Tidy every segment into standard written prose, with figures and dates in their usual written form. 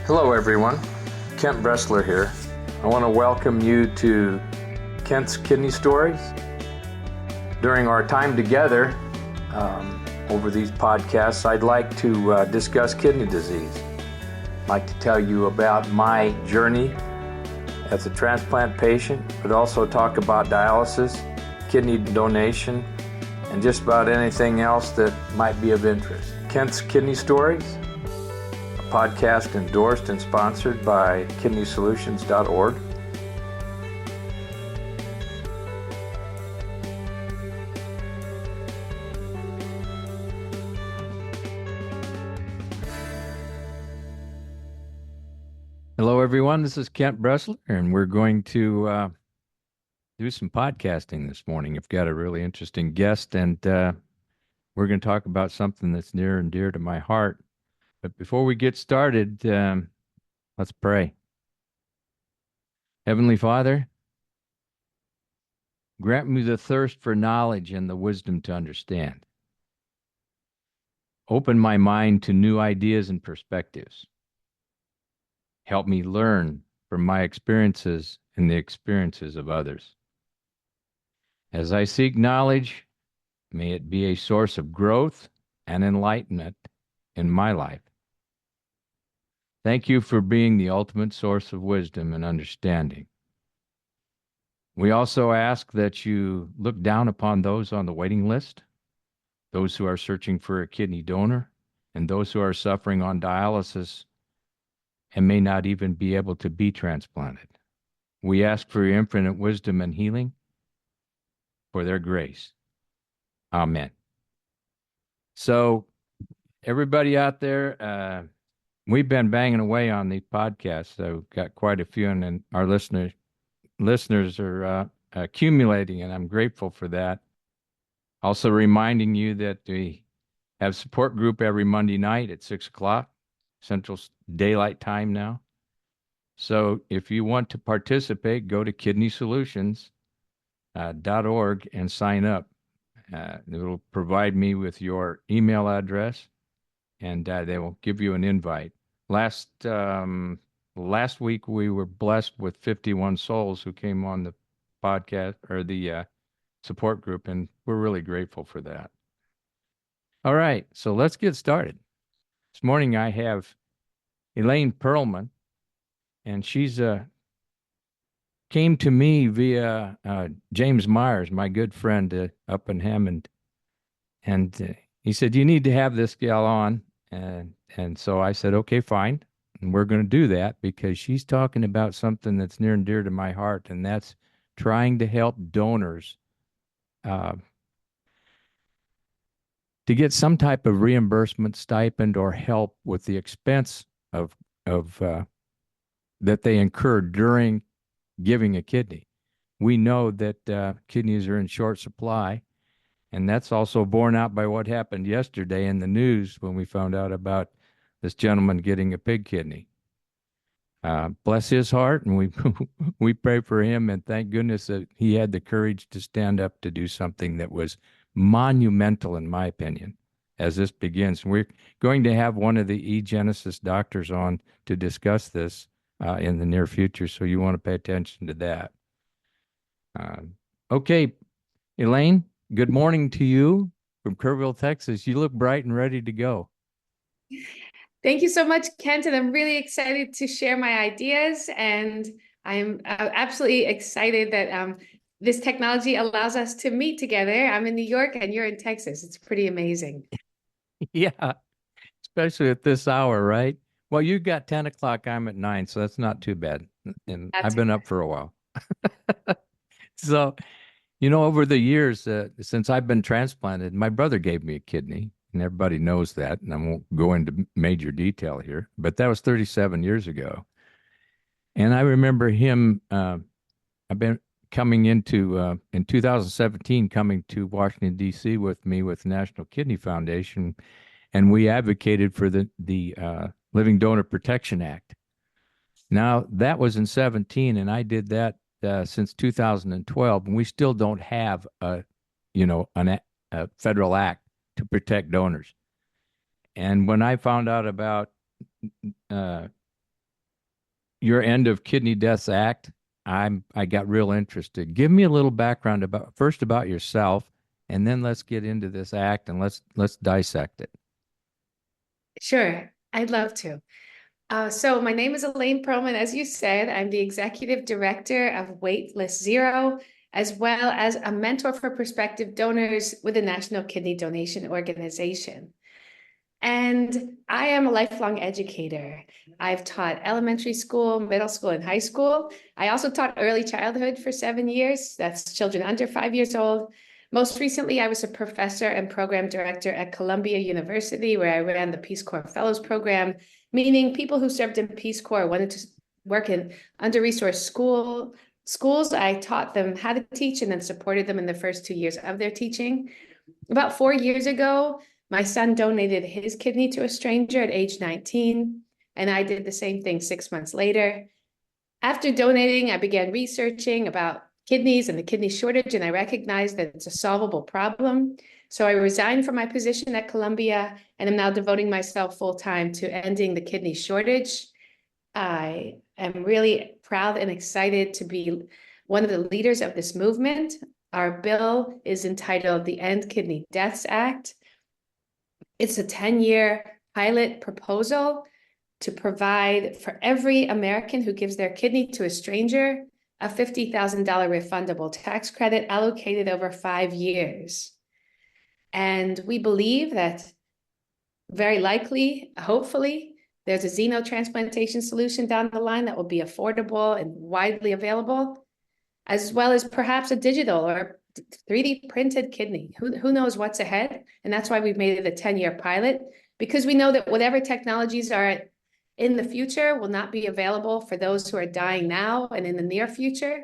Hello everyone, Kent Bresler here. I want to welcome you to Kent's Kidney Stories. During our time together over these podcasts, I'd like to discuss kidney disease. I'd like to tell you about my journey as a transplant patient, but also talk about dialysis, kidney donation, and just about anything else that might be of interest. Kent's Kidney Stories, a podcast endorsed and sponsored by kidneysolutions.org. Hello, everyone. This is Kent Bresler, and we're going to do some podcasting this morning. I've got a really interesting guest, and we're going to talk about something that's near and dear to my heart. But before we get started, let's pray. Heavenly Father, grant me the thirst for knowledge and the wisdom to understand. Open my mind to new ideas and perspectives. Help me learn from my experiences and the experiences of others. As I seek knowledge, may it be a source of growth and enlightenment in my life. Thank you for being the ultimate source of wisdom and understanding. We also ask that you look down upon those on the waiting list, those who are searching for a kidney donor, and those who are suffering on dialysis and may not even be able to be transplanted. We ask for your infinite wisdom and healing, for their grace. Amen. So, everybody out there, we've been banging away on these podcasts. So, we've got quite a few, and our listeners are accumulating, and I'm grateful for that. Also reminding you that we have support group every Monday night at 6 o'clock. Central Daylight Time now. So if you want to participate, go to kidneysolutions.org and sign up. It will provide me with your email address, and they will give you an invite. Last week, we were blessed with 51 souls who came on the podcast or the support group, and we're really grateful for that. All right, so let's get started. This morning I have Elaine Perlman, and she's came to me via James Myers, my good friend up in Hammond, and he said, "You need to have this gal on," and so I said, "Okay, fine," and we're going to do that because she's talking about something that's near and dear to my heart, and that's trying to help donors to get some type of reimbursement, stipend, or help with the expense of that they incur during giving a kidney. We know that kidneys are in short supply, and that's also borne out by what happened yesterday in the news when we found out about this gentleman getting a pig kidney. Bless his heart, and we we pray for him, and thank goodness that he had the courage to stand up to do something that was monumental, in my opinion, as this begins. We're going to have one of the eGenesis doctors on to discuss this in the near future, so you want to pay attention to that. Okay, Elaine, good morning to you from Kerrville, Texas. You look bright and ready to go. Thank you so much, Kent, and I'm really excited to share my ideas, and I'm absolutely excited that this technology allows us to meet together. I'm in New York and you're in Texas. It's pretty amazing. Yeah, especially at this hour, right? Well, you got 10 o'clock, I'm at 9, so that's not too bad. And I've been up for a while. So, over the years, since I've been transplanted, my brother gave me a kidney, and everybody knows that, and I won't go into major detail here, but that was 37 years ago. And I remember him, I've been coming into, in 2017, coming to Washington, D.C. with me with the National Kidney Foundation, and we advocated for the Living Donor Protection Act. Now, that was in 17, and I did that since 2012, and we still don't have a federal act to protect donors. And when I found out about your end of Kidney Deaths Act, I got real interested. Give me a little background about yourself, and then let's get into this act and let's dissect it. Sure, I'd love to. So my name is Elaine Perlman. As you said, I'm the executive director of Waitlist Zero, as well as a mentor for prospective donors with the National Kidney Donation Organization. And I am a lifelong educator. I've taught elementary school, middle school, and high school. I also taught early childhood for 7 years. That's children under 5 years old. Most recently, I was a professor and program director at Columbia University, where I ran the Peace Corps Fellows Program, meaning people who served in Peace Corps wanted to work in under-resourced schools. I taught them how to teach and then supported them in the first 2 years of their teaching. About 4 years ago, my son donated his kidney to a stranger at age 19, and I did the same thing 6 months later. After donating, I began researching about kidneys and the kidney shortage, and I recognized that it's a solvable problem. So I resigned from my position at Columbia and am now devoting myself full-time to ending the kidney shortage. I am really proud and excited to be one of the leaders of this movement. Our bill is entitled the End Kidney Deaths Act. It's a 10-year pilot proposal to provide for every American who gives their kidney to a stranger a $50,000 refundable tax credit allocated over 5 years. And we believe that very likely, hopefully, there's a xenotransplantation solution down the line that will be affordable and widely available, as well as perhaps a digital or 3D printed kidney. Who knows what's ahead? And that's why we've made it a 10-year pilot, because we know that whatever technologies are in the future will not be available for those who are dying now and in the near future.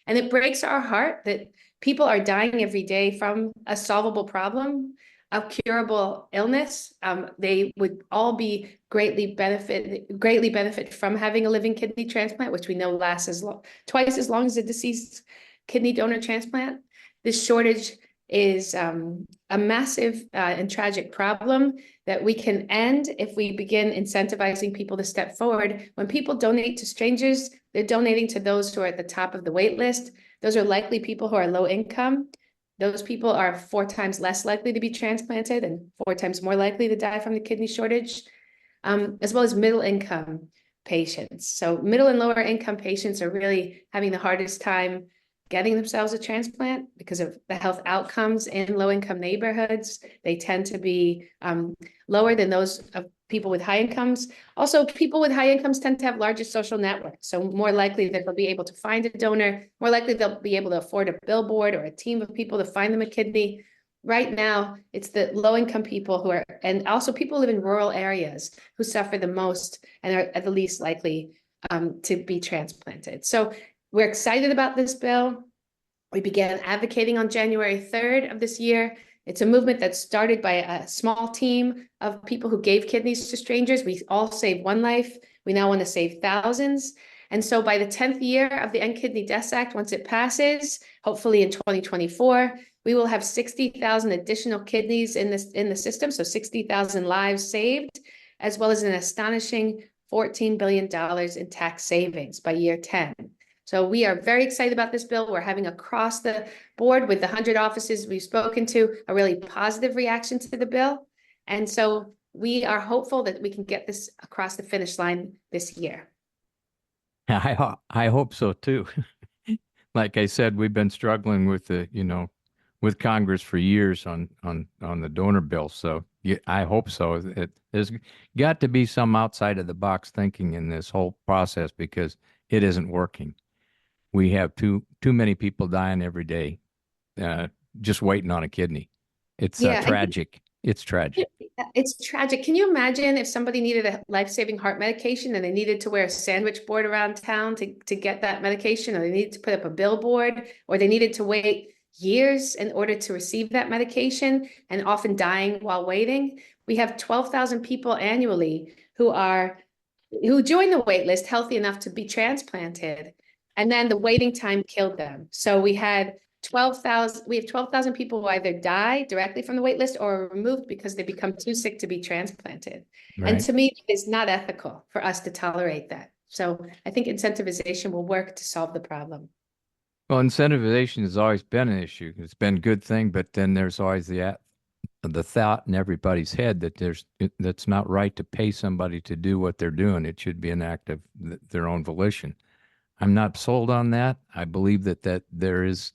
And it breaks our heart that people are dying every day from a solvable problem, a curable illness. They would all be greatly benefit from having a living kidney transplant, which we know lasts twice as long as a deceased kidney donor transplant. This shortage is a massive and tragic problem that we can end if we begin incentivizing people to step forward. When people donate to strangers, they're donating to those who are at the top of the wait list. Those are likely people who are low income. Those people are 4 times less likely to be transplanted and 4 times more likely to die from the kidney shortage, as well as middle income patients. So middle and lower income patients are really having the hardest time getting themselves a transplant because of the health outcomes in low-income neighborhoods. They tend to be lower than those of people with high incomes. Also, people with high incomes tend to have larger social networks, so more likely that they'll be able to find a donor, more likely they'll be able to afford a billboard or a team of people to find them a kidney. Right now, it's the low-income people who are, and also people who live in rural areas who suffer the most and are the least likely to be transplanted. So we're excited about this bill. We began advocating on January 3rd of this year. It's a movement that started by a small team of people who gave kidneys to strangers. We all saved one life. We now want to save thousands. And so by the 10th year of the End Kidney Deaths Act, once it passes, hopefully in 2024, we will have 60,000 additional kidneys in the system, so 60,000 lives saved, as well as an astonishing $14 billion in tax savings by year 10. So we are very excited about this bill. We're having across the board with the 100 offices we've spoken to a really positive reaction to the bill. And so we are hopeful that we can get this across the finish line this year. I hope so too. Like I said, we've been struggling with with Congress for years on the donor bill. So yeah, I hope so. There's got to be some outside of the box thinking in this whole process because it isn't working. We have too many people dying every day, just waiting on a kidney. It's Yeah, tragic. It's tragic. it's tragic. Can you imagine if somebody needed a life-saving heart medication and they needed to wear a sandwich board around town to get that medication, or they needed to put up a billboard, or they needed to wait years in order to receive that medication and often dying while waiting? We have 12,000 people annually who join the wait list healthy enough to be transplanted. And then the waiting time killed them. So we have 12,000 people who either die directly from the wait list or are removed because they become too sick to be transplanted. And Right. to me, it's not ethical for us to tolerate that. So I think incentivization will work to solve the problem. Well, incentivization has always been an issue. It's been a good thing, but then there's always the thought in everybody's head that that's not right to pay somebody to do what they're doing. It should be an act of their own volition. I'm not sold on that. I believe that there is,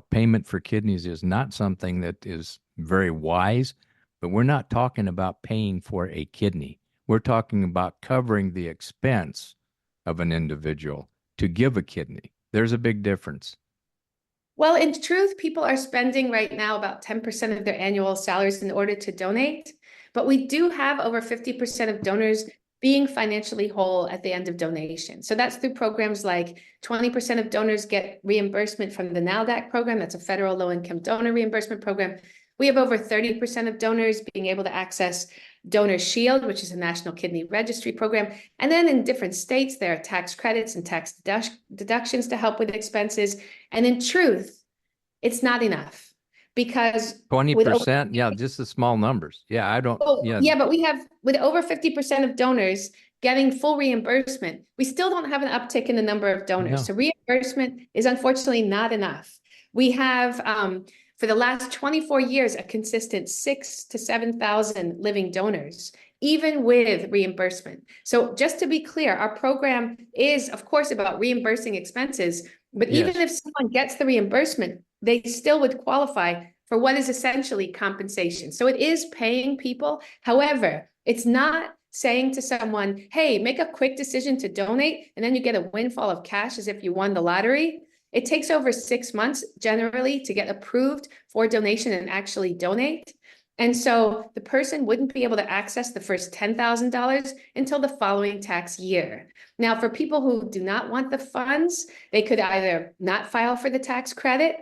payment for kidneys is not something that is very wise, but we're not talking about paying for a kidney. We're talking about covering the expense of an individual to give a kidney. There's a big difference. Well, in truth, people are spending right now about 10% of their annual salaries in order to donate. But we do have over 50% of donors being financially whole at the end of donation. So that's through programs like 20% of donors get reimbursement from the NALDAC program. That's a federal low-income donor reimbursement program. We have over 30% of donors being able to access Donor Shield, which is a national kidney registry program. And then in different states, there are tax credits and tax deductions to help with expenses. And in truth, it's not enough because with over 20%, yeah, just the small numbers. Yeah, I don't, Oh, yeah, yeah, but we have with over 50% of donors getting full reimbursement, we still don't have an uptick in the number of donors. no. So reimbursement is unfortunately not enough. We have for the last 24 years a consistent 6,000 to 7,000 living donors, even with reimbursement. So just to be clear, our program is, of course, about reimbursing expenses, but even Yes. if someone gets the reimbursement, they still would qualify for what is essentially compensation. So it is paying people. However, it's not saying to someone, hey, make a quick decision to donate, and then you get a windfall of cash as if you won the lottery. It takes over 6 months generally to get approved for donation and actually donate. And so the person wouldn't be able to access the first $10,000 until the following tax year. Now, for people who do not want the funds, they could either not file for the tax credit,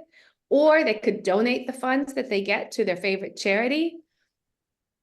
or they could donate the funds that they get to their favorite charity.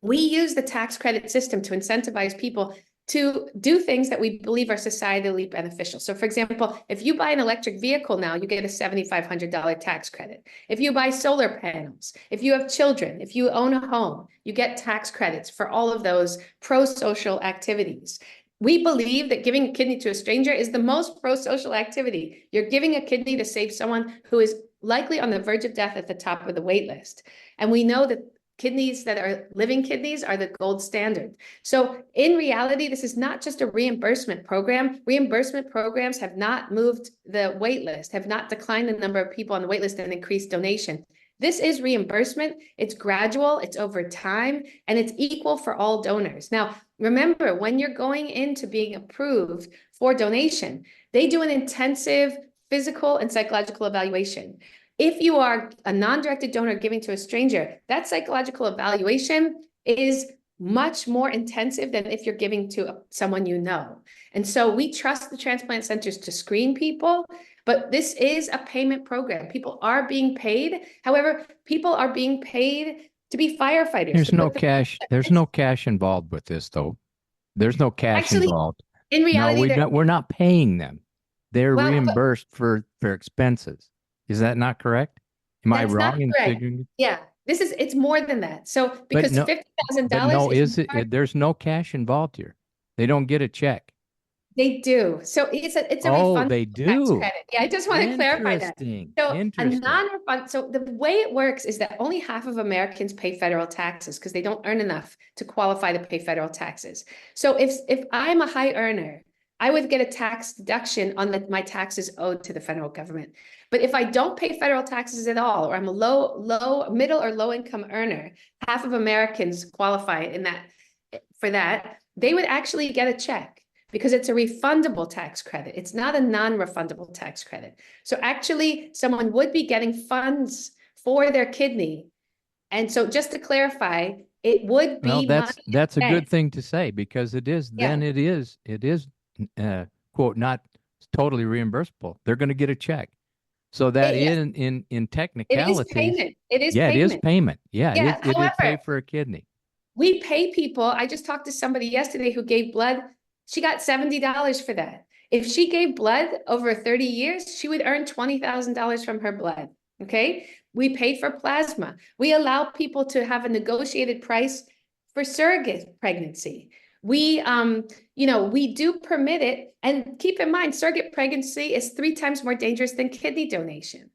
We use the tax credit system to incentivize people to do things that we believe are societally beneficial. So for example, if you buy an electric vehicle now, you get a $7,500 tax credit. If you buy solar panels, if you have children, if you own a home, you get tax credits for all of those pro-social activities. We believe that giving a kidney to a stranger is the most pro-social activity. You're giving a kidney to save someone who is likely on the verge of death at the top of the wait list. And we know that kidneys that are living kidneys are the gold standard. So in reality, this is not just a reimbursement program. Reimbursement programs have not moved the wait list, have not declined the number of people on the wait list and increased donation. This is reimbursement. It's gradual, it's over time, and it's equal for all donors. Now, remember, when you're going into being approved for donation, they do an intensive physical and psychological evaluation. If you are a non-directed donor giving to a stranger, that psychological evaluation is much more intensive than if you're giving to someone you know. And so we trust the transplant centers to screen people, but this is a payment program. People are being paid. However, people are being paid to be firefighters. There's no cash. There's no cash involved with this, though. There's no cash Actually, involved. in No, reality, we're not paying them. They're well, reimbursed for expenses. Is that not correct? Am I that's not wrong in correct. figuring it? Yeah, it's more than that. So But because no, but $50,000, no, if is you are there's no cash involved here. They don't get a check. They do. So it's a Oh, refundable they tax do. credit. Yeah, I just want to clarify that. Interesting. So a Interesting. non-refund, so the way it works is that only half of Americans pay federal taxes because they don't earn enough to qualify to pay federal taxes. So if I'm a high earner, I would get a tax deduction on my taxes owed to the federal government. But if I don't pay federal taxes at all, or I'm a middle or low income earner, half of Americans qualify for that, they would actually get a check because it's a refundable tax credit. It's not a non-refundable tax credit. So actually, someone would be getting funds for their kidney. And so just to clarify, it would Well, be money that's a spent. good thing to say because Yeah, it is quote not totally reimbursable. They're going to get a check. So that yes, in it is technicalities, payment. It is yeah, it is payment. payment. Yeah, Yeah. it is pay However, for a kidney. we pay people. I just talked to somebody yesterday who gave blood. She got $70 for that. If she gave blood over 30 years, she would earn $20,000 from her blood. Okay. We pay for plasma. We allow people to have a negotiated price for surrogate pregnancy. We, we do permit it. And keep in mind, surrogate pregnancy is 3 times more dangerous than kidney donation.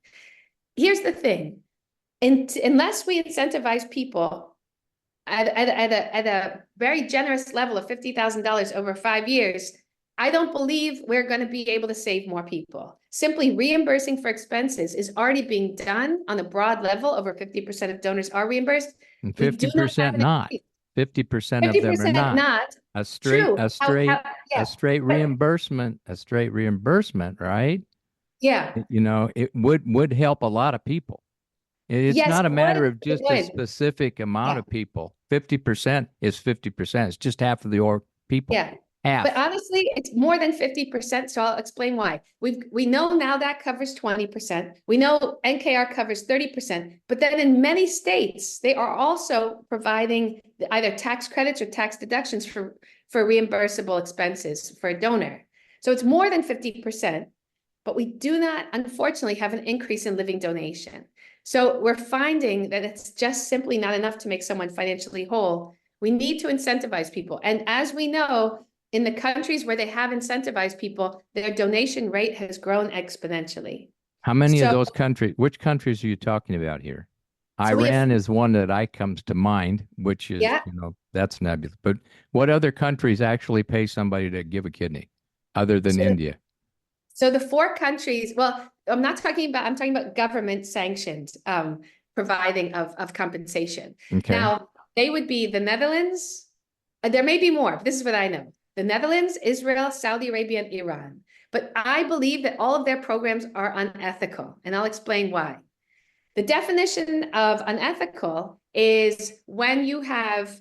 Here's the thing. Unless we incentivize people at a very generous level of $50,000 over 5 years, I don't believe we're going to be able to save more people. Simply reimbursing for expenses is already being done on a broad level. Over 50% of donors are reimbursed. And We do not have 50% an not. increase. 50% of them are 50% not. not. A straight, True. a straight, Yeah. a straight reimbursement, right? Yeah. It would help a lot of people. It's Yes, not a it would. matter of It just a would. specific amount Yeah. of people. 50% is 50%. It's just half of the people. Yeah. But Half. honestly, it's more than 50%. So I'll explain why. We know now that covers 20%. We know NKR covers 30%. But then in many states, they are also providing either tax credits or tax deductions for reimbursable expenses for a donor. So it's more than 50%. But we do not, unfortunately, have an increase in living donation. So we're finding that it's just simply not enough to make someone financially whole. We need to incentivize people. And as we know, in the countries where they have incentivized people, their donation rate has grown exponentially. How many of So, those countries, which countries are you talking about here? so we have, Iran is one that I comes to mind, which is, yeah. that's nebulous. But what other countries actually pay somebody to give a kidney other than So, India? so the 4 countries, well, I'm talking about government sanctioned providing of compensation. Okay. Now, they would be the Netherlands. There may be more. This is what I know. The Netherlands, Israel, Saudi Arabia, and Iran. But I believe that all of their programs are unethical, and I'll explain why. The definition of unethical is when you have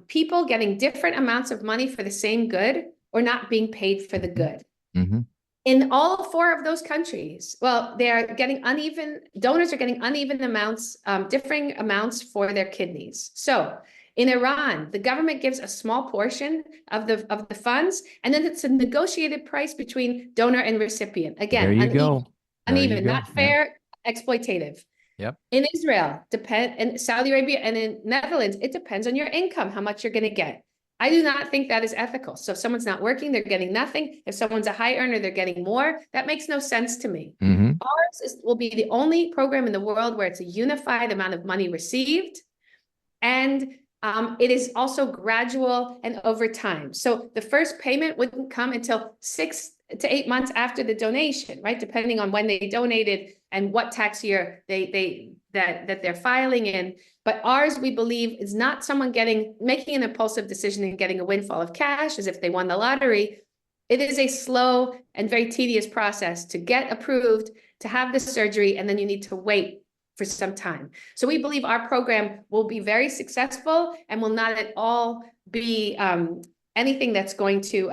people getting different amounts of money for the same good or not being paid for the good. Mm-hmm. In all 4 of those countries, well, donors are getting uneven amounts, differing amounts for their kidneys. So in Iran, the government gives a small portion of the funds, and then it's a negotiated price between donor and recipient. There Again, you go. There you uneven, go. not fair, exploitative. Yep. In Israel, in Saudi Arabia, and in Netherlands, it depends on your income, how much you're going to get. I do not think that is ethical. So if someone's not working, they're getting nothing. If someone's a high earner, they're getting more. That makes no sense to me. Mm-hmm. Will be the only program in the world where it's a unified amount of money received. And it is also gradual and over time. So the first payment wouldn't come until 6 to 8 months after the donation, right? Depending on when they donated and what tax year that they're filing in. But ours, we believe, is not someone making an impulsive decision and getting a windfall of cash as if they won the lottery. It is a slow and very tedious process to get approved, to have the surgery, and then you need to wait for some time. So we believe our program will be very successful and will not at all be anything that's going to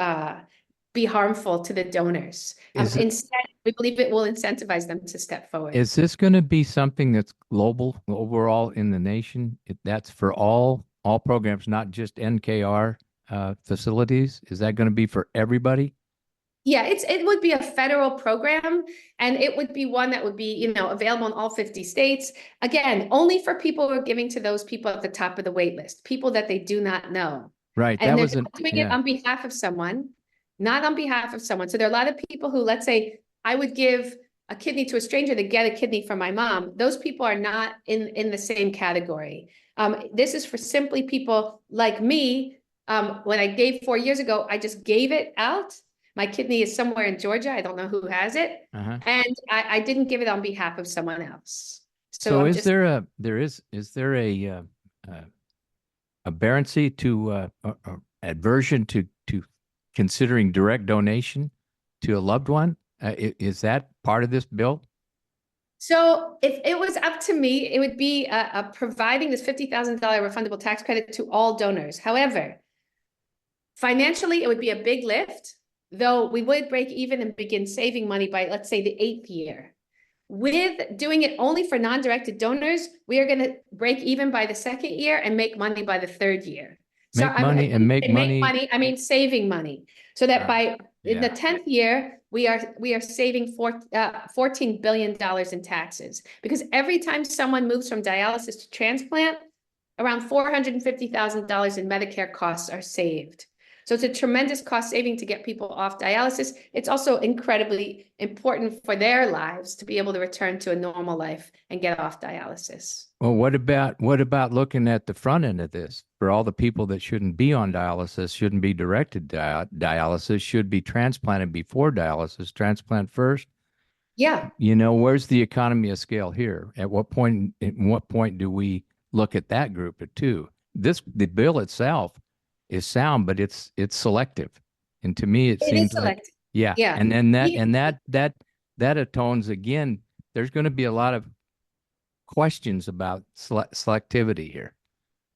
be harmful to the donors. Instead, we believe it will incentivize them to step forward. Is this going to be something that's global overall in the nation? That's for all programs, not just NKR facilities. Is that going to be for everybody? Yeah, it would be a federal program, and it would be one that would be, available in all 50 states. Again, only for people who are giving to those people at the top of the wait list, people that they do not know. Right. And That they're was not doing it on behalf of someone, not on behalf of someone. So there are a lot of people who, let's say, I would give a kidney to a stranger to get a kidney from my mom. Those people are not in the same category. This is for simply people like me. When I gave 4 years ago, I just gave it out. My kidney is somewhere in Georgia. I don't know who has it. Uh-huh. And I didn't give it on behalf of someone else. So So I'm is just, there a aberrancy to aversion to considering direct donation to a loved one? Is that part of this bill? so if it was up to me, it would be providing this $50,000 refundable tax credit to all donors. However, financially, it would be a big lift, though we would break even and begin saving money by, let's say, the 8th year. With doing it only for non-directed donors, we are going to break even by the 2nd year and make money by the 3rd year. So Make money and make money. I mean, saving money, so that in the 10th year, we are saving $14 billion in taxes, because every time someone moves from dialysis to transplant, around $450,000 in Medicare costs are saved. So it's a tremendous cost saving to get people off dialysis. It's also incredibly important for their lives to be able to return to a normal life and get off dialysis. Well, what about looking at the front end of this? For all the people that shouldn't be on dialysis, shouldn't be directed to dialysis, should be transplanted before dialysis, transplant first. Yeah, Where's the economy of scale here? At what point do we look at that group at two? The bill itself is sound, but it's selective. And to me, it it is seems like, selective. yeah. Yeah. And then that atones again, there's going to be a lot of questions about selectivity here.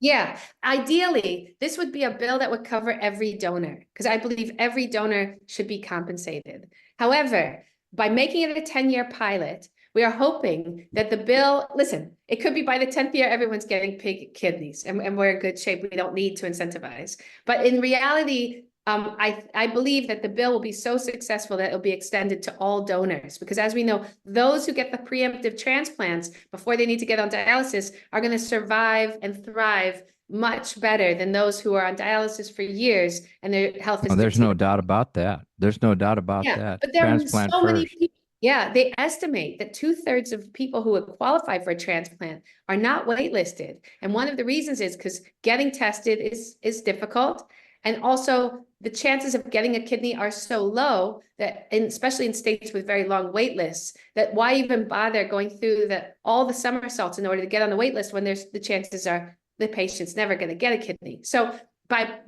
Yeah, ideally, this would be a bill that would cover every donor because I believe every donor should be compensated. However, by making it a 10-year pilot, we are hoping that the bill, listen, it could be by the 10th year, everyone's getting pig kidneys and we're in good shape. We don't need to incentivize. But in reality, I believe that the bill will be so successful that it'll be extended to all donors because, as we know, those who get the preemptive transplants before they need to get on dialysis are going to survive and thrive much better than those who are on dialysis for years and their health is Oh, there's no deteriorating. doubt about that. There's no doubt about Yeah, that. but there are Transplant so many first. people. Yeah, they estimate that 2/3 of people who would qualify for a transplant are not waitlisted. And one of the reasons is because getting tested is difficult. And also the chances of getting a kidney are so low that especially in states with very long wait lists, that why even bother going through all the somersaults in order to get on the wait list when the chances are the patient's never going to get a kidney. So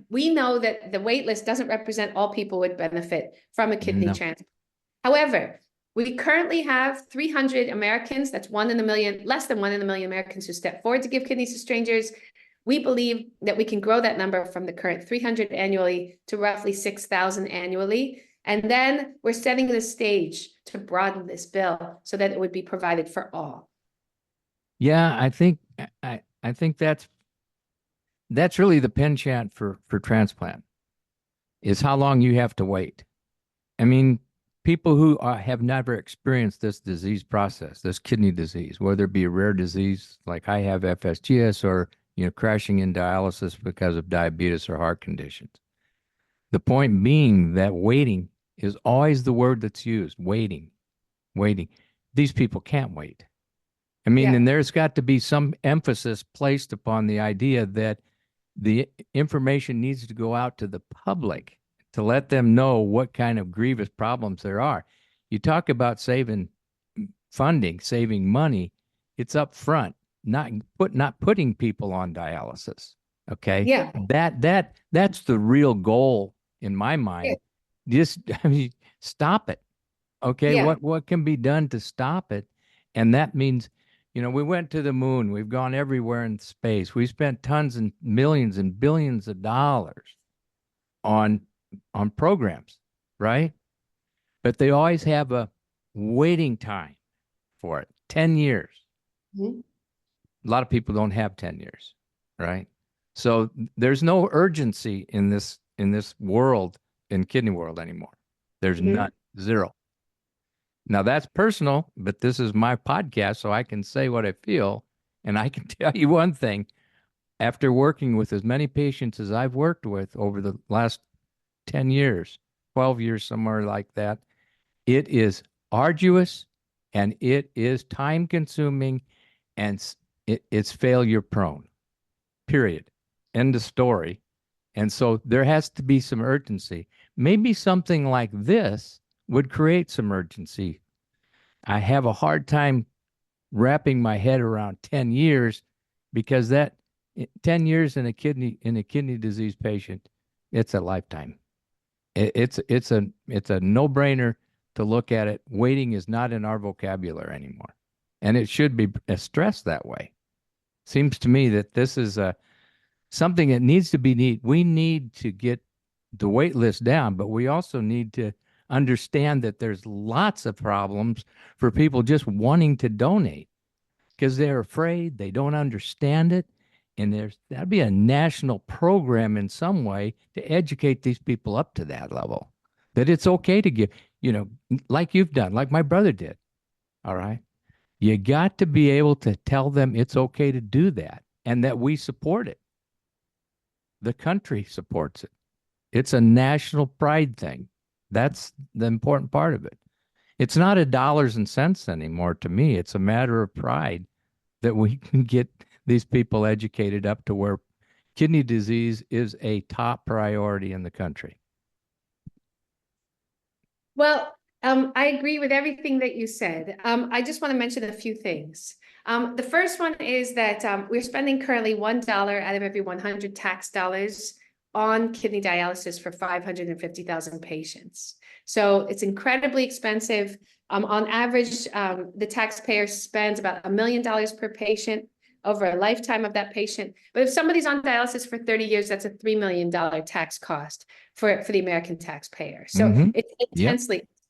we know that the wait list doesn't represent all people would benefit from a kidney No. transplant. However, we currently have 300 Americans, that's 1 in a million, less than 1 in a million Americans who step forward to give kidneys to strangers. We believe that we can grow that number from the current 300 annually to roughly 6,000 annually. And then we're setting the stage to broaden this bill so that it would be provided for all. Yeah, I think that's really the penchant for transplant is how long you have to wait. I mean, people who have never experienced this disease process, this kidney disease, whether it be a rare disease like I have FSGS or crashing in dialysis because of diabetes or heart conditions. The point being that waiting is always the word that's used, waiting, waiting. These people can't wait. I mean, Yeah. and there's got to be some emphasis placed upon the idea that the information needs to go out to the public to let them know what kind of grievous problems there are. You talk about saving funding, saving money, it's up front, not putting people on dialysis. Okay. Yeah. That's the real goal in my Yeah. mind. Just I mean, stop it. Okay, Yeah. what can be done to stop it? And that means, we went to the moon, we've gone everywhere in space. We spent tons and millions and billions of dollars on programs, right? But they always have a waiting time for it. 10 years. Mhm. A lot of people don't have 10 years, right? So there's no urgency in this world, in kidney world anymore. There's Mhm. none, zero. Now that's personal, but this is my podcast, so I can say what I feel. And I can tell you one thing, after working with as many patients as I've worked with over the last 10 years, 12 years, somewhere like that, it is arduous and it is time consuming and it's failure prone, period. End of story. And so there has to be some urgency. Maybe something like this would create some urgency. I have a hard time wrapping my head around 10 years because that 10 years in a kidney disease patient, it's a lifetime. It's a no-brainer to look at it. Waiting is not in our vocabulary anymore. And it should be stressed that way. Seems to me that this is something that needs to be neat. We need to get the wait list down, but we also need to understand that there's lots of problems for people just wanting to donate because they're afraid, they don't understand it, and that'd be a national program in some way to educate these people up to that level. That it's okay to give, like you've done, like my brother did. All right. You got to be able to tell them it's okay to do that and that we support it. The country supports it. It's a national pride thing. That's the important part of it. It's not a dollars and cents anymore to me. It's a matter of pride that we can get these people educated up to where kidney disease is a top priority in the country. Well, I agree with everything that you said. I just want to mention a few things. The first one is that we're spending currently $1 out of every 100 tax dollars on kidney dialysis for 550,000 patients. So it's incredibly expensive. On average, the taxpayer spends about $1 million per patient over a lifetime of that patient. But if somebody's on dialysis for 30 years, that's a $3 million tax cost for the American taxpayer. So it's Yep. intensely expensive.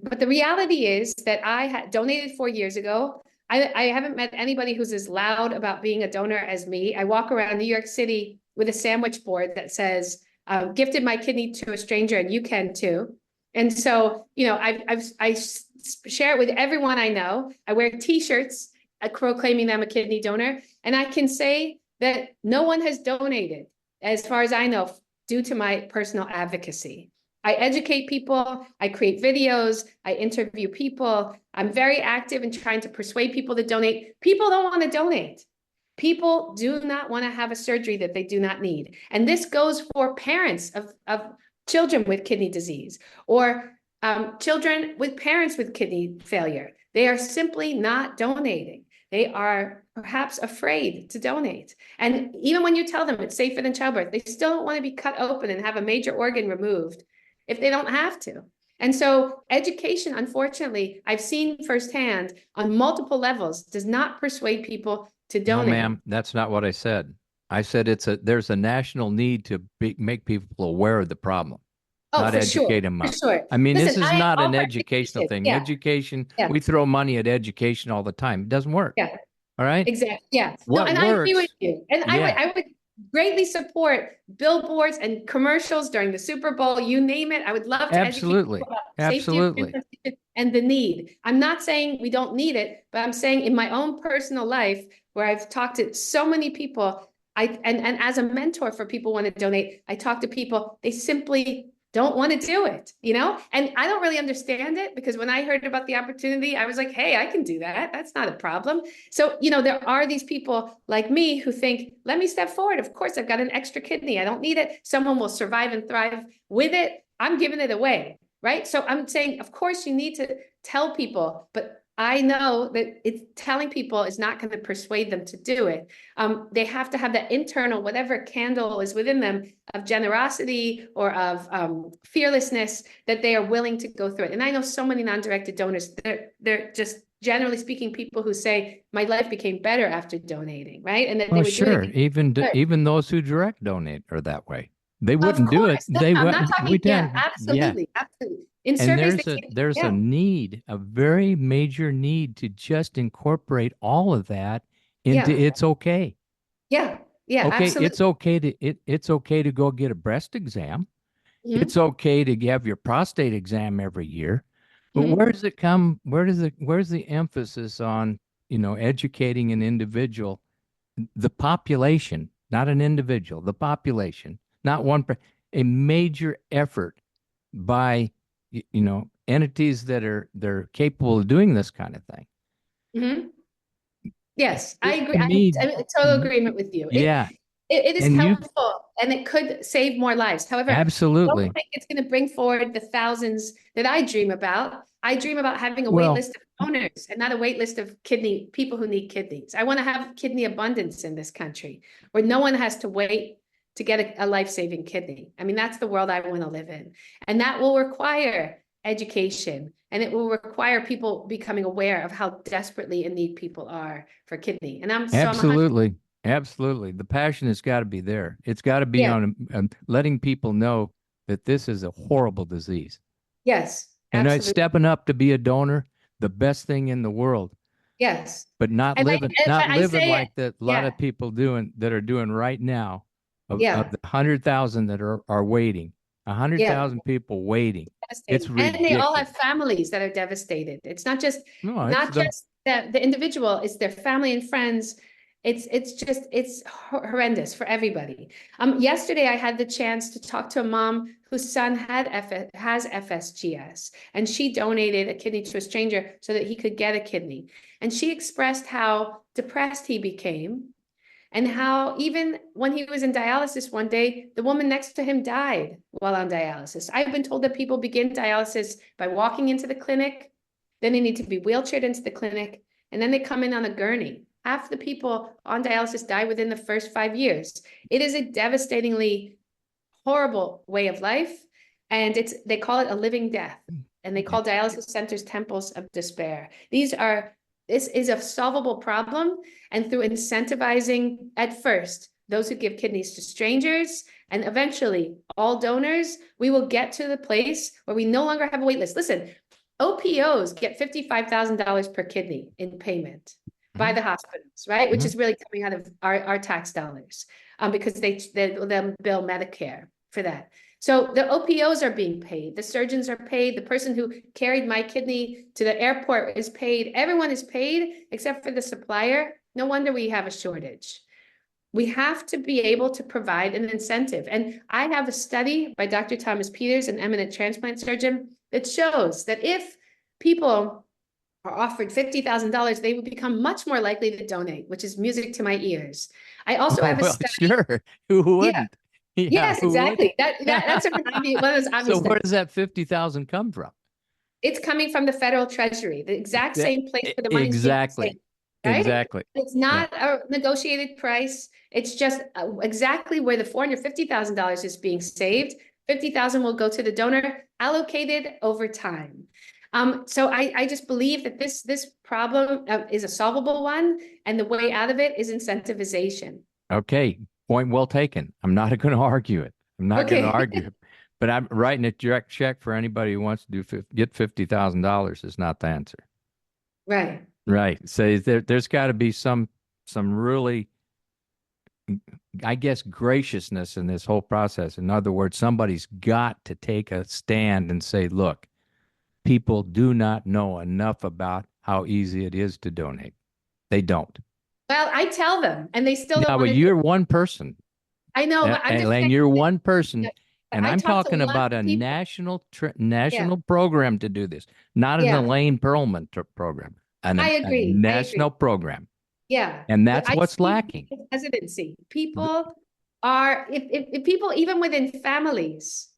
But the reality is that I had donated 4 years ago. I haven't met anybody who's as loud about being a donor as me. I walk around New York City with a sandwich board that says, gifted my kidney to a stranger and you can too. And so, I share it with everyone I know. I wear t-shirts proclaiming I'm a kidney donor. And I can say that no one has donated, as far as I know, due to my personal advocacy. I educate people, I create videos, I interview people. I'm very active in trying to persuade people to donate. People don't want to donate. People do not want to have a surgery that they do not need. And this goes for parents of children with kidney disease or children with parents with kidney failure. They are simply not donating. They are perhaps afraid to donate. And even when you tell them it's safer than childbirth, they still don't want to be cut open and have a major organ removed if they don't have to. And so education, unfortunately, I've seen firsthand on multiple levels, does not persuade people to No, donate. ma'am, that's not what I said. I said there's a national need to make people aware of the problem, not For sure, educate them for up. sure. I mean, Listen, this is I am not all an for educational education. thing. Yeah, Education, yeah, we throw money at education all the time. It doesn't work. yeah. All right. Exactly. Yeah. No, What and I agree with works? you. And Yeah, I would greatly support billboards and commercials during the Super Bowl. You name it. I would love to educate people absolutely. about safety of Absolutely. transplantation and the need. I'm not saying we don't need it, but I'm saying in my own personal life, where I've talked to so many people, and as a mentor for people who want to donate, I talk to people, they simply don't want to do it, And I don't really understand it because when I heard about the opportunity, I was like, hey, I can do that. That's not a problem. So, there are these people like me who think, let me step forward. Of course, I've got an extra kidney. I don't need it. Someone will survive and thrive with it. I'm giving it away, right? So I'm saying, of course, you need to tell people, but I know that telling people is not going to persuade them to do it. They have to have that internal, whatever candle is within them of generosity or of fearlessness that they are willing to go through it. And I know so many non-directed donors, they're just generally speaking, people who say my life became better after donating, right? And that they Well, would do it sure. again. Even those who direct donate are that way. They Of wouldn't do it. course. No, They I'm not would. talking. Yeah, Yeah. absolutely. Absolutely. In And surveys, they say, there's a yeah, need, a very major need to just incorporate all of that into yeah, it's okay. yeah, yeah, Okay, absolutely. it's okay to go get a breast exam. It's Mhm, okay to have your prostate exam every year. But mhm, where does it come? Where's the emphasis on, educating an individual, the population, not an individual, the population, not a major effort by entities that they're capable of doing this kind of thing. mhm. Yes, I This agree. to me, I'm in total agreement with you. yeah, It is and you helpful and it could save more lives. However, I don't absolutely. think it's going to bring forward the thousands that I dream about. I dream about having a wait Well, list of donors and not a wait list of people who need kidneys. I want to have kidney abundance in this country where no one has to wait to get a life-saving kidney. I mean, that's the world I want to live in. And that will require education and it will require people becoming aware of how desperately in need people are for kidney. And I'm 100. absolutely. Absolutely. The passion has got to be there. It's got to be Yeah. on letting people know that this is a horrible disease. Yes, And absolutely. stepping up to be a donor, the best thing in the world, Yes. but And not I living say it. like that a lot Yeah. of people that are doing right now of Yeah. the 100,000 that are waiting, Yeah. 100,000 people waiting. It's Devastating. And they all have ridiculous. families that are devastated. It's not just No, it's not the just the individual, it's their family and friends. It's horrendous for everybody. Yesterday I had the chance to talk to a mom whose son has FSGS, and she donated a kidney to a stranger so that he could get a kidney. And she expressed how depressed he became, and how even when he was in dialysis one day, the woman next to him died while on dialysis. I've been told that people begin dialysis by walking into the clinic, then they need to be wheelchaired into the clinic, and then they come in on a gurney. Half the people on dialysis die within the first 5 years. It is a devastatingly horrible way of life, and they call it a living death, and they call dialysis centers temples of despair. This is a solvable problem, and through incentivizing at first those who give kidneys to strangers and eventually all donors, we will get to the place where we no longer have a wait list. Listen, OPOs get $55,000 per kidney in payment by the hospitals, right? Which is really coming out of our tax dollars, because they'll bill Medicare for that. So the OPOs are being paid. The surgeons are paid. The person who carried my kidney to the airport is paid. Everyone is paid except for the supplier. No wonder we have a shortage. We have to be able to provide an incentive. And I have a study by Dr. Thomas Peters, an eminent transplant surgeon, that shows that if people are offered $50,000, they would become much more likely to donate, which is music to my ears. I also have a study. Sure. Who Yeah. wouldn't? Yeah, Yes, who exactly. wouldn't? That's one of those obvious So where studies. does that 50,000 come from? It's coming from the federal treasury, the exact same place where the money's being saved, Exactly. right? Exactly. It's Yeah. not a negotiated price. It's just exactly where the $450,000 is being saved. 50,000 will go to the donor, allocated over time. So I just believe that this problem is a solvable one, and the way out of it is incentivization. Okay. Point well taken. I'm not going to argue it. I'm not going to Okay. argue it. But I'm writing a direct check for anybody who wants to get $50,000 is not the answer. Right. Right. So there's got to be some really, I guess, graciousness in this whole process. In other words, somebody's got to take a stand and say, look, people do not know enough about how easy it is to donate. They don't. Well, I tell them, and they still don't No, want but to do you're it. one person. I know, but I'm just Elaine, saying, you're one person, and I I'm talk to talking lots about of a people. Yeah, national program to do this, not an yeah, Elaine Perlman program, I a agree. I agree. national program. Yeah, And but that's I what's see lacking. hesitancy. People are, if people, even within families,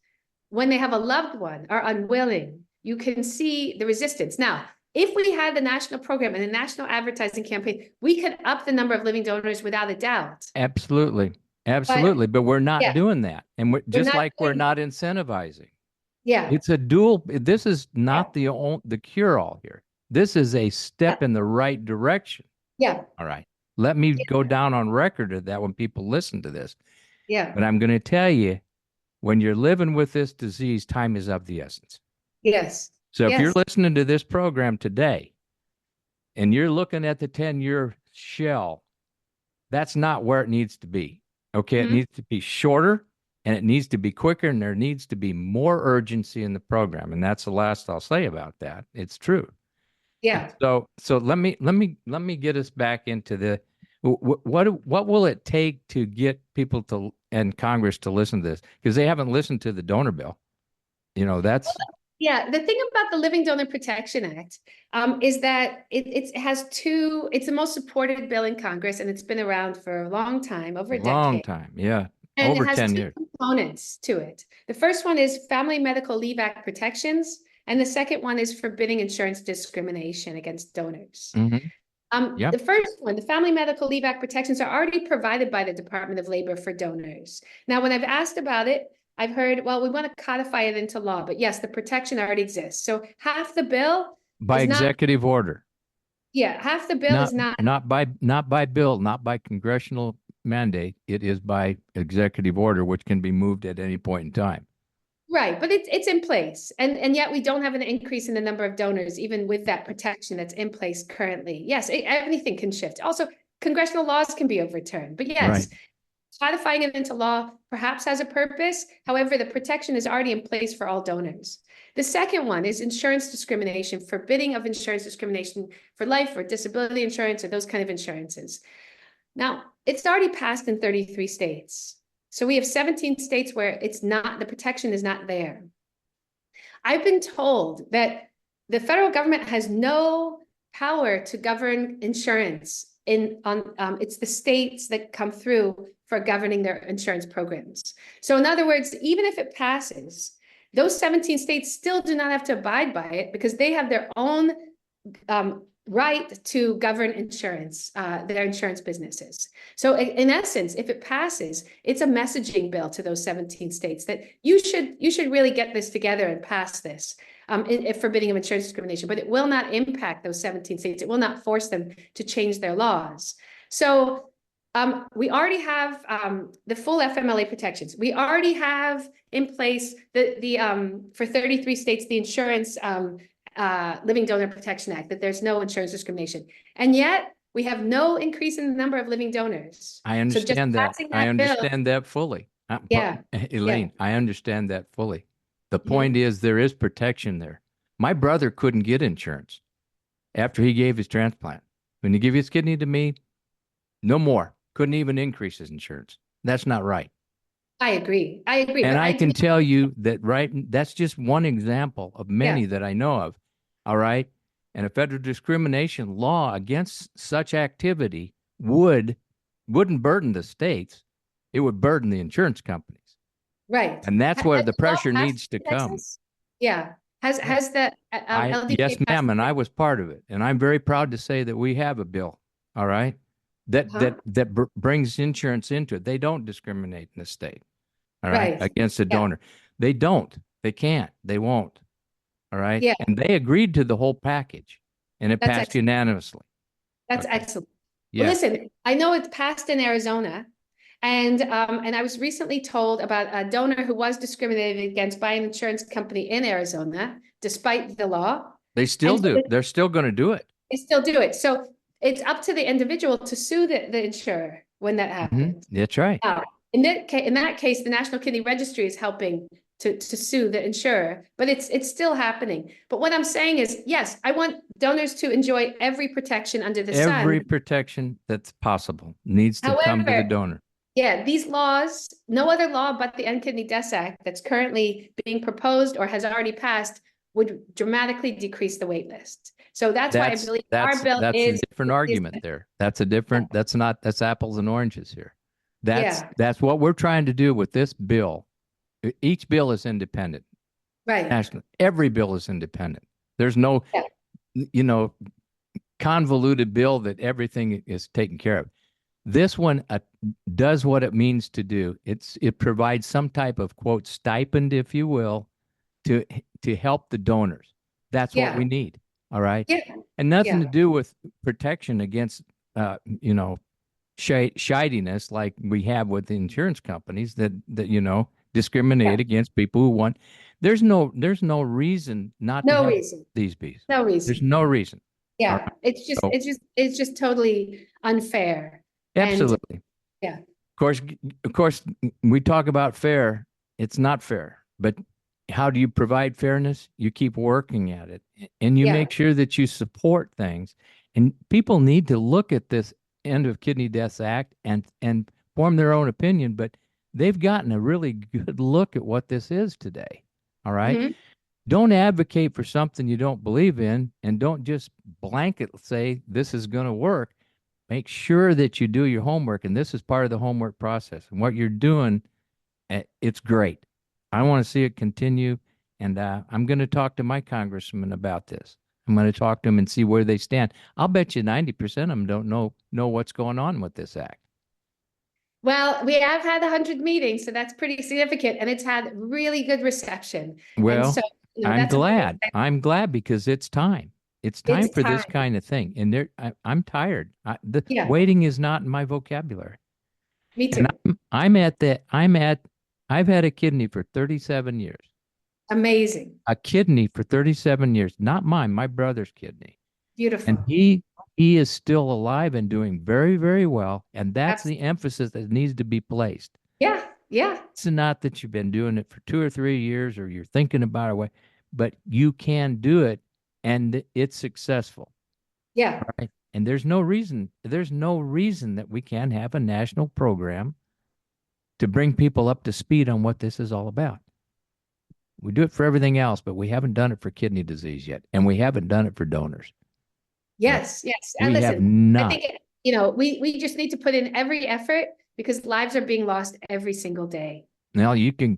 when they have a loved one, are unwilling, you can see the resistance. Now, if we had the national program and the national advertising campaign, we could up the number of living donors without a doubt. Absolutely. But Absolutely. But we're not yeah, doing that. And we're just not like we're doing that. not incentivizing. Yeah, It's a this is not the cure all here. This is a yeah, step in the right direction. yeah, All right. Let me go down on record of that when people listen to this. yeah, But I'm going to tell you, when you're living with this disease, time is of the essence. yes, So if you're yes, listening to this program today and you're looking at the 10-year shell, that's not where it needs to be. Okay. It mhm, needs to be shorter and it needs to be quicker and there needs to be more urgency in the program. And that's the last I'll say about that. It's true. yeah. So let me get us back into the what will it take to get people to and Congress to listen to this because they haven't listened to the donor bill. That's Yeah, the thing about the Living Donor Protection Act is that it has it's the most supported bill in Congress, and it's been around for a long time, over a a long decade. time. Yeah. And it Over has 10 two years. components to it. The first one is Family Medical Leave Act protections, and the second one is forbidding insurance discrimination against donors. Mm-hmm. Yep. The first one, the Family Medical Leave Act protections are already provided by the Department of Labor for donors. Now, when I've asked about it, I've heard, well, we want to codify it into law, but yes, the protection already exists. So half the bill By is not, executive order. yeah, half the bill is Not not, not by bill, not by congressional mandate. It is by executive order, which can be moved at any point in time. right, but it's in place. And yet we don't have an increase in the number of donors, even with that protection that's in place currently. Yes, everything can shift. Also, congressional laws can be overturned. But Right. yes, codifying it into law perhaps has a purpose. However, the protection is already in place for all donors. The second one is insurance discrimination, forbidding of insurance discrimination for life or disability insurance or those kind of insurances. Now, it's already passed in 33 states. So we have 17 states where it's not, the protection is not there. I've been told that the federal government has no power to govern insurance it's the states that come through for governing their insurance programs. So in other words, even if it passes, those 17 states still do not have to abide by it because they have their own right to govern insurance, their insurance businesses. So in essence, if it passes, it's a messaging bill to those 17 states that you should really get this together and pass this, forbidding of insurance discrimination, but it will not impact those 17 states. It will not force them to change their laws. So we already have the full FMLA protections. We already have in place for 33 states, the insurance Living Donor Protection Act, that there's no insurance discrimination. And yet we have no increase in the number of living donors. I understand that. I understand that fully. Yeah. Elaine, I understand that fully. The point is there is protection there. My brother couldn't get insurance after he gave his transplant. When he gave his kidney to me, no more. Couldn't even increase his insurance. That's not right. I agree. And I can tell you that, right, that's just one example of many that I know of. All right. And a federal discrimination law against such activity wouldn't burden the states. It would burden the insurance companies. Right. And that's where the pressure needs to come. Yeah. Has the LDK yes, ma'am, and I was part of it. And I'm very proud to say that we have a bill, all right, that brings insurance into it. They don't discriminate in the state, all right, against a donor. They don't. They can't. They won't. All right. Yeah. And they agreed to the whole package, and it passed unanimously. That's excellent. Yeah. Well, listen, I know it's passed in Arizona, and I was recently told about a donor who was discriminated against by an insurance company in Arizona, despite the law. They still do. They're still going to do it. They still do it. So it's up to the individual to sue the insurer when that happens. That's right. In that case, the National Kidney Registry is helping to sue the insurer, but it's still happening. But what I'm saying is, yes, I want donors to enjoy every protection under the sun. Every protection that's possible needs to come to the donor. Yeah, these laws, no other law but the End Kidney Deaths Act that's currently being proposed or has already passed would dramatically decrease the wait list. So that's why I believe our bill is a different argument there. That's apples and oranges here. That's what we're trying to do with this bill. Each bill is independent. Right. National. Every bill is independent. There's no, convoluted bill that everything is taken care of. This one does what it means to do. It provides some type of, quote, stipend, if you will, to help the donors. That's what we need. All right. Yeah. And nothing to do with protection against, shidiness like we have with the insurance companies that discriminate against people who want. There's no reason not to have these bees. No reason. There's no reason. Yeah. Right. It's just totally unfair. Absolutely. And, Of course, we talk about fair. It's not fair, but how do you provide fairness? You keep working at it, and you make sure that you support things. And people need to look at this End of Kidney Deaths Act and form their own opinion. But they've gotten a really good look at what this is today. All right. Mm-hmm. Don't advocate for something you don't believe in, and don't just blanket say this is going to work. Make sure that you do your homework, and this is part of the homework process. And what you're doing, it's great. I want to see it continue, and I'm going to talk to my congressman about this. I'm going to talk to them and see where they stand. I'll bet you 90% of them don't know what's going on with this act. Well, we have had 100 meetings, so that's pretty significant, and it's had really good reception. Well, so, I'm glad. I'm glad because it's time. It's time for this kind of thing. And I'm tired. Waiting is not in my vocabulary. Me too. And I've had a kidney for 37 years. Amazing. A kidney for 37 years. Not mine, my brother's kidney. Beautiful. And he is still alive and doing very, very well. And that's the emphasis that needs to be placed. Yeah. Yeah. It's not that you've been doing it for 2 or 3 years or you're thinking about it, but you can do it. And it's successful. Yeah. Right? And there's no reason that we can't have a national program to bring people up to speed on what this is all about. We do it for everything else, but we haven't done it for kidney disease yet, and we haven't done it for donors. All right. Yes, yes. And We have listen, I not. think, we just need to put in every effort because lives are being lost every single day. Now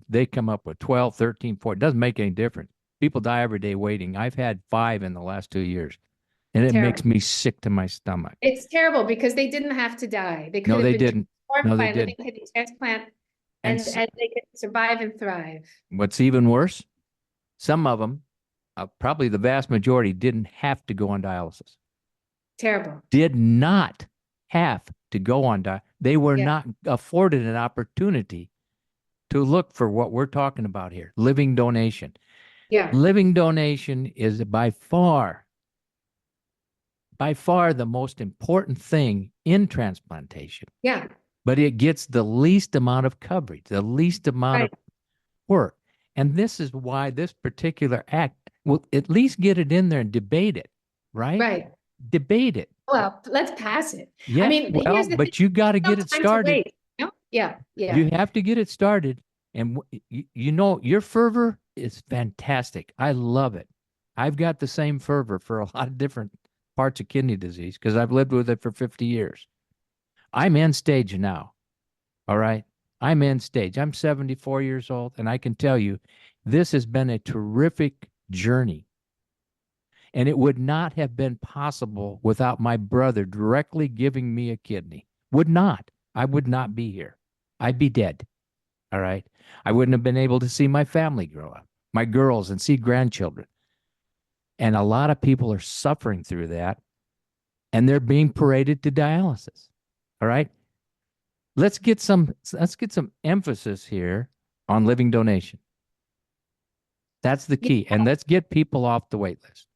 they come up with 12, 13, 14. It doesn't make any difference. People die every day waiting. I've had 5 in the last 2 years, and it makes Terrible. me sick to my stomach. It's terrible because they didn't have to die. They could No, have they been didn't. No, transformed they by a living didn't. kidney transplant And and they could survive and thrive. what's even worse, some of them, probably the vast majority, didn't have to go on dialysis. Terrible. Did not have to go on dialysis. They were Yeah. not afforded an opportunity to look for what we're talking about here, living donation. Yeah. Living donation is by far the most important thing in transplantation, Yeah. but it gets the least amount of coverage, the least amount of Right. work. And this is why this particular act will at least get it in there and debate it, right? Right. Debate it. Well, let's pass it. I Yeah, mean, well, here's the thing. but you got to No get it time to started. wait. Yeah. Yeah. You have to get it started. And your fervor is fantastic. I love it. I've got the same fervor for a lot of different parts of kidney disease because I've lived with it for 50 years. I'm end stage now. All right. I'm end stage. I'm 74 years old. And I can tell you, this has been a terrific journey. And it would not have been possible without my brother directly giving me a kidney. Would not. I would not be here. I'd be dead. All right. I wouldn't have been able to see my family grow up, my girls, and see grandchildren. And a lot of people are suffering through that, and they're being paraded to dialysis. All right. Let's get some emphasis here on living donation. That's the Yeah, key. And let's get people off the wait list.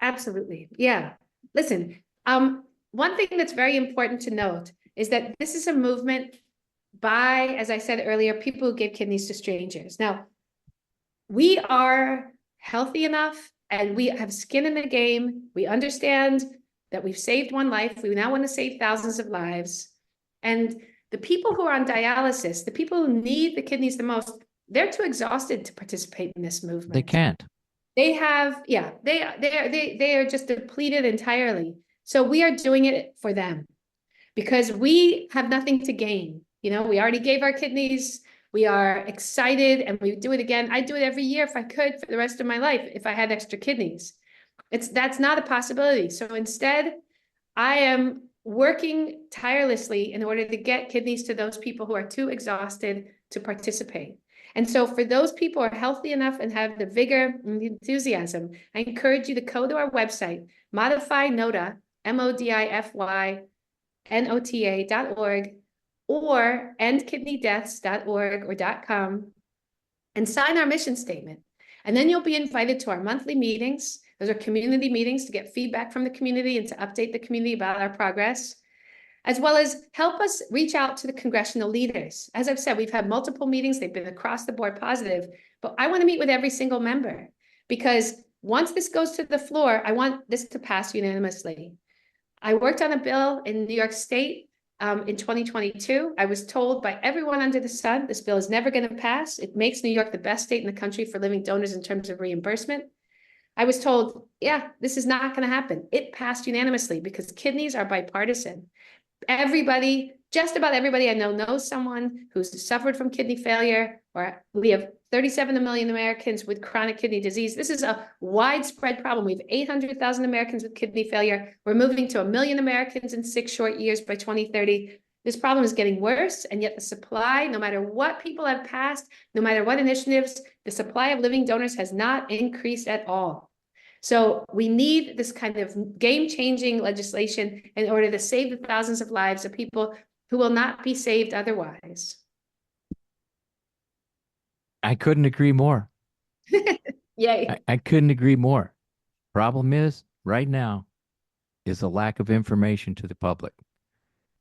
absolutely. Yeah. Listen, one thing that's very important to note is that this is a movement by, as I said earlier, people who give kidneys to strangers. Now, we are healthy enough and we have skin in the game. We understand that we've saved one life. We now want to save thousands of lives. And the people who are on dialysis, the people who need the kidneys the most, they're too exhausted to participate in this movement. They can't. They have, yeah, they are just depleted entirely. So we are doing it for them because we have nothing to gain. We already gave our kidneys. We are excited and we do it again. I'd do it every year if I could for the rest of my life, if I had extra kidneys. That's not a possibility. So instead, I am working tirelessly in order to get kidneys to those people who are too exhausted to participate. And so for those people who are healthy enough and have the vigor and the enthusiasm, I encourage you to go to our website, modifynota, modifynota.org, or endkidneydeaths.org or .com, and sign our mission statement. And then you'll be invited to our monthly meetings. Those are community meetings to get feedback from the community and to update the community about our progress, as well as help us reach out to the congressional leaders. As I've said, we've had multiple meetings. They've been across the board positive, but I want to meet with every single member because once this goes to the floor, I want this to pass unanimously. I worked on a bill in New York State in 2022. I was told by everyone under the sun, this bill is never going to pass. It makes New York the best state in the country for living donors in terms of reimbursement. I was told, yeah, this is not going to happen. It passed unanimously because kidneys are bipartisan. Everybody, just about everybody I know knows someone who's suffered from kidney failure, or we have 37 million Americans with chronic kidney disease. This is a widespread problem. We have 800,000 Americans with kidney failure. We're moving to 1 million Americans in 6 short years by 2030. This problem is getting worse, and yet the supply, no matter what people have passed, no matter what initiatives, the supply of living donors has not increased at all. So we need this kind of game-changing legislation in order to save the thousands of lives of people who will not be saved otherwise. I couldn't agree more. Yay. I couldn't agree more. Problem is, right now, is a lack of information to the public.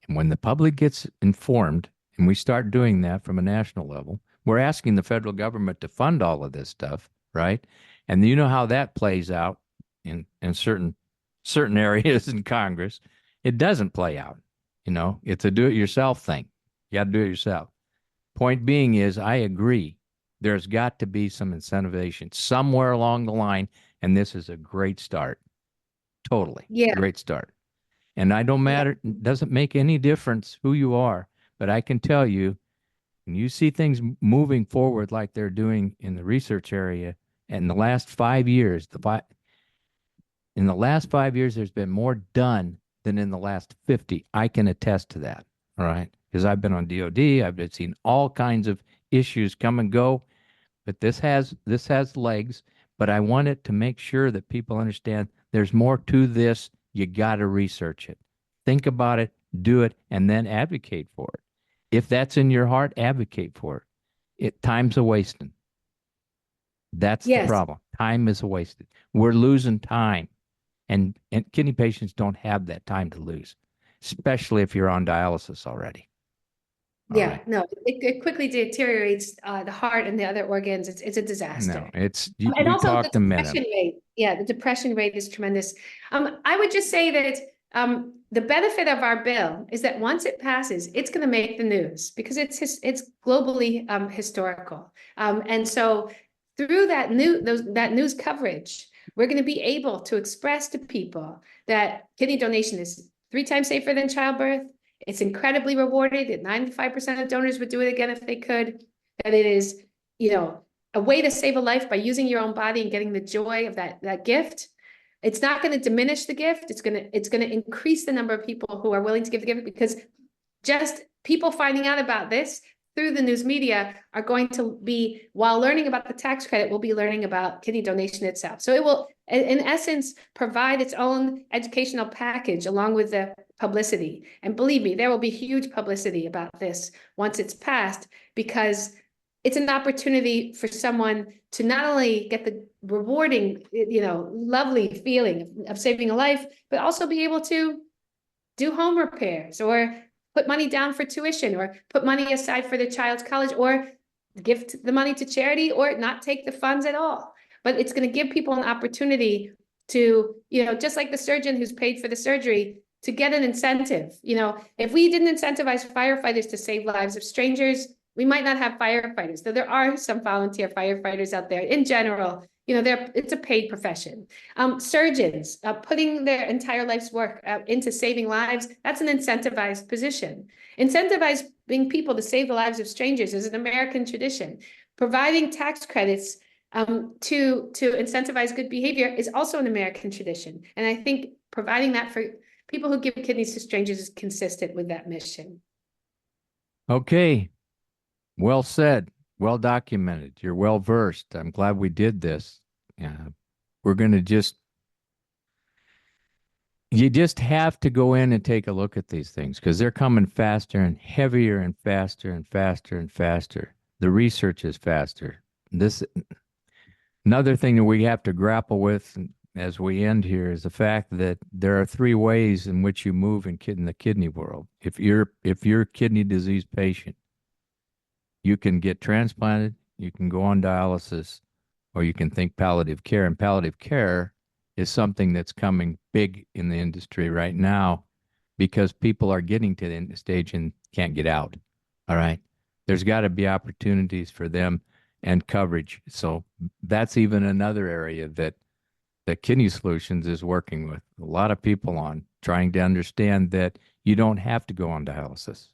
And when the public gets informed, and we start doing that from a national level, we're asking the federal government to fund all of this stuff, right? And you know how that plays out in certain certain areas in Congress, it doesn't play out. It's a do-it-yourself thing. You got to do it yourself. Point being is, I agree. There's got to be some incentivization somewhere along the line, and this is a great start. Totally Yeah, great start. And I don't yeah, matter, it doesn't make any difference who you are, but I can tell you, when you see things moving forward like they're doing in the research area, and in the last 5 years, in the last 5 years, there's been more done than in the last 50. I can attest to that. All right. Because I've been on DOD, I've seen all kinds of issues come and go, but this has legs. But I want it to make sure that people understand there's more to this. You got to research it, think about it, do it, and then advocate for it. If that's in your heart, advocate for it. Time's a wasting. That's the yes. problem. Time is wasted. We're losing time. And kidney patients don't have that time to lose, especially if you're on dialysis already. All Yeah, right. no, it quickly deteriorates the heart and the other organs. It's a No, disaster. And we also the talked a minute. depression rate. Yeah, the depression rate is tremendous. I would just say that the benefit of our bill is that once it passes, it's going to make the news because it's globally historical. And so through that news coverage, we're going to be able to express to people that kidney donation is 3 times safer than childbirth. It's incredibly rewarded. That 95% of donors would do it again if they could. That it is, a way to save a life by using your own body and getting the joy of that gift. It's not going to diminish the gift. It's going to increase the number of people who are willing to give the gift because just people finding out about this through the news media are going to be, while learning about the tax credit, will be learning about kidney donation itself. So it will, in essence, provide its own educational package along with the publicity. And believe me, there will be huge publicity about this once it's passed because it's an opportunity for someone to not only get the rewarding, lovely feeling of saving a life, but also be able to do home repairs or put money down for tuition or put money aside for the child's college or give the money to charity or not take the funds at all. But it's going to give people an opportunity to, just like the surgeon who's paid for the surgery, to get an incentive. If we didn't incentivize firefighters to save lives of strangers, we might not have firefighters, though there are some volunteer firefighters out there. In general, it's a paid profession. Surgeons putting their entire life's work into saving lives, that's an incentivized position. Incentivizing people to save the lives of strangers is an American tradition. Providing tax credits to incentivize good behavior is also an American tradition. And I think providing that for people who give kidneys to strangers is consistent with that mission. Okay. Well said. Well documented. You're well versed. I'm glad we did this. Yeah. We're going to you just have to go in and take a look at these things because they're coming faster and heavier and faster and faster and faster. The research is faster. This Another thing that we have to grapple with as we end here is the fact that there are three ways in which you move in the kidney world. If you're a kidney disease patient, you can get transplanted, you can go on dialysis, or you can think palliative care. And palliative care is something that's coming big in the industry right now because people are getting to the end stage and can't get out. All right. There's got to be opportunities for them and coverage. So that's even another area that Kidney Solutions is working with a lot of people on, trying to understand that you don't have to go on dialysis,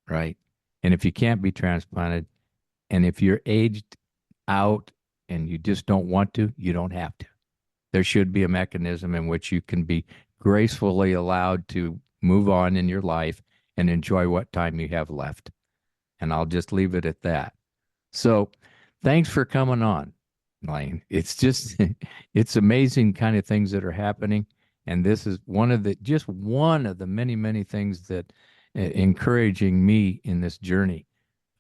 right? And if you can't be transplanted, and if you're aged out and you just don't want to, you don't have to. There should be a mechanism in which you can be gracefully allowed to move on in your life and enjoy what time you have left. And I'll just leave it at that. So thanks for coming on, Elaine. It's just, it's amazing kind of things that are happening. And this is just one of the many, many things that encouraging me in this journey.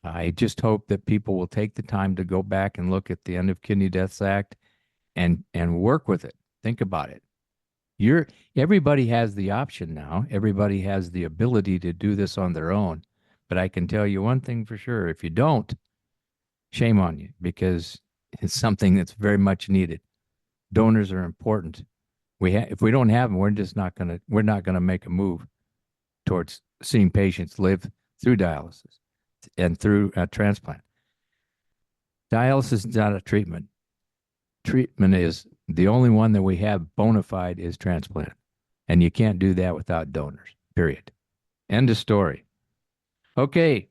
I just hope that people will take the time to go back and look at the End of Kidney Deaths Act and work with it. Think about it. Everybody has the option now. Everybody has the ability to do this on their own. But I can tell you one thing for sure. If you don't, shame on you because it's something that's very much needed. Donors are important. If we don't have them, we're not gonna make a move towards seeing patients live through dialysis and through transplant. Dialysis is not a treatment. Treatment is the only one that we have bona fide is transplant. And you can't do that without donors, period. End of story. Okay.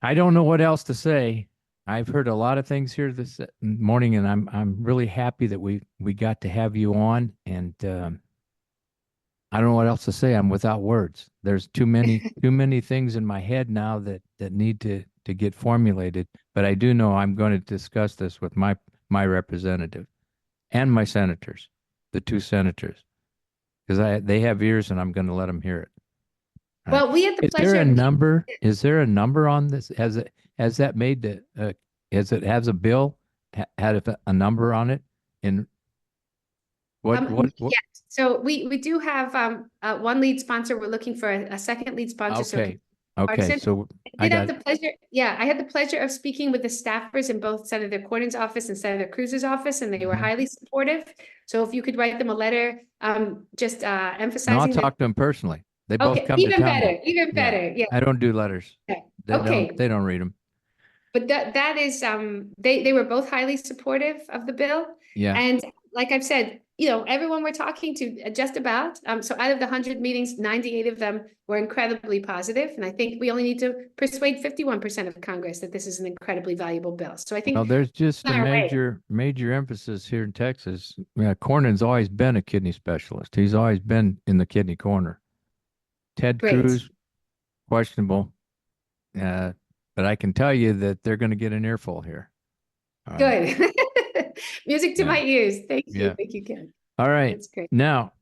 I don't know what else to say. I've heard a lot of things here this morning, and I'm really happy that we got to have you on. And I don't know what else to say. I'm without words. There's too many things in my head now that need to get formulated. But I do know I'm going to discuss this with my representative and my senators, the two senators, because they have ears, and I'm going to let them hear it. All right. Well, we had the Is there pleasure a of number? Is there a number on this? Has that made the has a bill had a number on it? In what? yes. So we do have one lead sponsor. We're looking for a second lead sponsor. So Okay. Okay. partisan. So I I did have got the pleasure. Yeah, I had the pleasure of speaking with the staffers in both Senator Cornyn's office and Senator Cruz's office, and they were mhm. highly supportive. So if you could write them a letter, just No, I'll emphasizing that. talk to them personally. They both Okay, come to even town better, meetings. even Yeah. better. Yeah. I don't do letters. Okay. Okay. They don't read them. But that is they were both highly supportive of the bill. Yeah. And like I've said, everyone we're talking to just about so out of the 100 meetings, 98 of them were incredibly positive. And I think we only need to persuade 51% of Congress that this is an incredibly valuable bill. So I Well, think there's just a on our way. major emphasis here in Texas. Yeah, Cornyn's always been a kidney specialist. He's always been in the kidney corner. Ted Great. Cruz, questionable. Uh, but I can tell you that they're going to get an earful here. All right. Good. Music to Yeah. my ears. Thank you. Yeah. Thank you, Ken. All right. That's great. Now,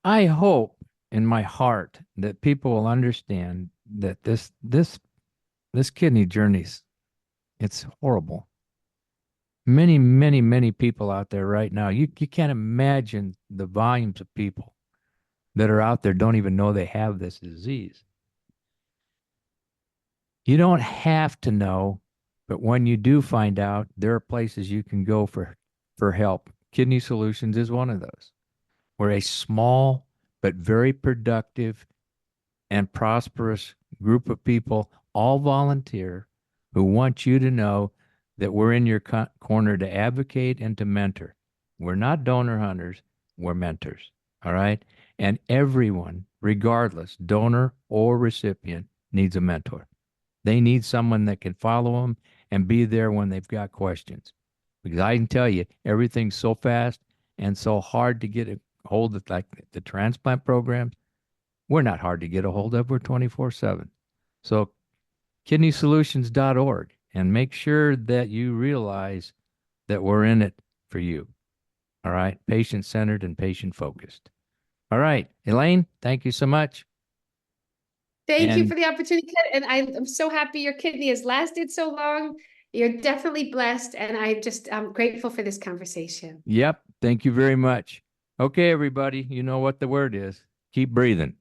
I hope in my heart that people will understand that this kidney journey's it's horrible. Many people out there right now. You can't imagine the volumes of people that are out there don't even know they have this disease. You don't have to know, but when you do find out, there are places you can go for help. Kidney Solutions is one of those. We're a small but very productive and prosperous group of people, all volunteer, who want you to know that we're in your corner to advocate and to mentor. We're not donor hunters, we're mentors. All right. And everyone, regardless, donor or recipient, needs a mentor. They need someone that can follow them and be there when they've got questions. Because I can tell you, everything's so fast and so hard to get a hold of, like the transplant programs. We're not hard to get a hold of. We're 24/7. So kidneysolutions.org, and make sure that you realize that we're in it for you. All right. Patient centered and patient focused. All right. Elaine, thank you so much. Thank you And for the opportunity, Ken. And I'm so happy your kidney has lasted so long. You're definitely blessed, and I'm grateful for this conversation. yep, thank you very much. Okay, everybody, you know what the word is. Keep breathing.